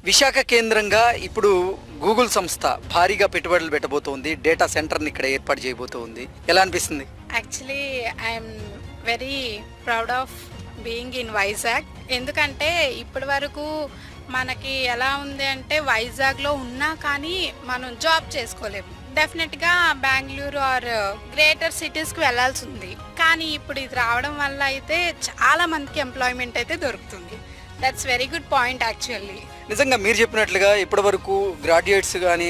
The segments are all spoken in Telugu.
విశాఖ కేంద్రంగా ఇప్పుడు గూగుల్ సంస్థ భారీగా పెట్టుబడులు పెట్టబోతోంది. డేటా సెంటర్ని ఇక్కడ ఏర్పాటు చేయబోతోంది. ఎలా అనిపిస్తుంది? Actually I'm very proud of being in Vizag. ఎందుకంటే ఇప్పటి వరకు మనకి ఎలా ఉంది అంటే వైజాగ్లో ఉన్నా కానీ మనం జాబ్ చేసుకోలేము. డెఫినెట్గా బెంగళూరు ఆర్ గ్రేటర్ సిటీస్కి వెళ్ళాల్సి ఉంది. కానీ ఇప్పుడు ఇది రావడం వల్ల అయితే చాలా మందికి ఎంప్లాయ్మెంట్ అయితే దొరుకుతుంది. That's very good point actually. నిజంగా మీరు చెప్పినట్లుగా ఇప్పటి వరకు గ్రాడ్యుయేట్స్ కానీ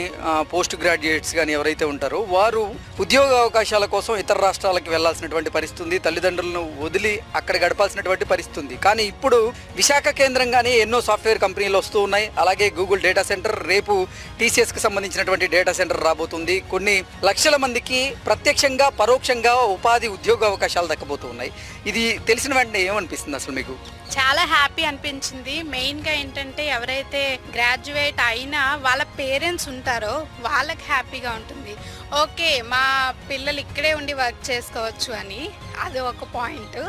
పోస్ట్ గ్రాడ్యుయేట్స్ కానీ ఎవరైతే ఉంటారో వారు ఉద్యోగ అవకాశాల కోసం ఇతర రాష్ట్రాలకు వెళ్లాల్సినటువంటి పరిస్థితి ఉంది. తల్లిదండ్రులను వదిలి అక్కడ గడపాల్సినటువంటి పరిస్థితి ఉంది. కానీ ఇప్పుడు విశాఖ కేంద్రంగానే ఎన్నో సాఫ్ట్వేర్ కంపెనీలు వస్తూ ఉన్నాయి. అలాగే గూగుల్ డేటా సెంటర్, రేపు టీసీఎస్కి సంబంధించినటువంటి డేటా సెంటర్ రాబోతుంది. కొన్ని లక్షల మందికి ప్రత్యక్షంగా పరోక్షంగా ఉపాధి ఉద్యోగ అవకాశాలు దక్కబోతూ ఉన్నాయి. ఇది తెలిసిన వెంటనే ఏమనిపిస్తుంది అసలు మీకు? చాలా హ్యాపీ అనిపించింది. మెయిన్గా ఏంటంటే ఎవరైతే గ్రాడ్యుయేట్ అయినా వాళ్ళ పేరెంట్స్ ఉంటారో వాళ్ళకి హ్యాపీగా ఉంటుంది. ఓకే, మా పిల్లలు ఇక్కడే ఉండి వర్క్ చేసుకోవచ్చు అని, అది ఒక పాయింట్.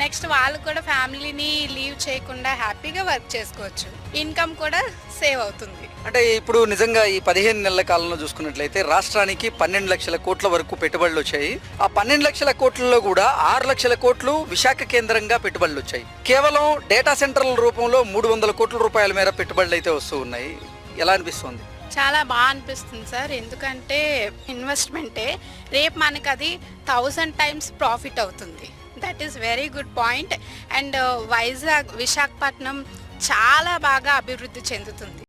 నెక్స్ట్ వాళ్ళు కూడా ఫ్యామిలీని లీవ్ చేయకుండా హ్యాపీగా వర్క్ చేసుకోవచ్చు. ఇన్కమ్ కూడా సేవ్ అవుతుంది. అంటే ఇప్పుడు నిజంగా ఈ 15 నెలల కాలంలో చూసుకున్నట్లయితే రాష్ట్రానికి 12 లక్షల కోట్ల వరకు పెట్టుబడులు వచ్చాయి. ఆ 12 లక్షల కోట్లలో కూడా 6 లక్షల కోట్లు విశాఖ కేంద్రంగా పెట్టుబడులు వచ్చాయి. కేవలం డేటా సెంటర్ల రూపంలో 300 కోట్ల రూపాయల మేర పెట్టుబడులు అయితే వస్తూ ఉన్నాయి. ఎలా అనిపిస్తుంది? చాలా బాగా అనిపిస్తుంది సార్. ఎందుకంటే ఇన్వెస్ట్మెంటే రేపు మనకు అది 1000 టైమ్స్ ప్రాఫిట్ అవుతుంది. That is very good point. And Visakhapatnam చాలా బాగా అభివృద్ధి చెందుతుంది.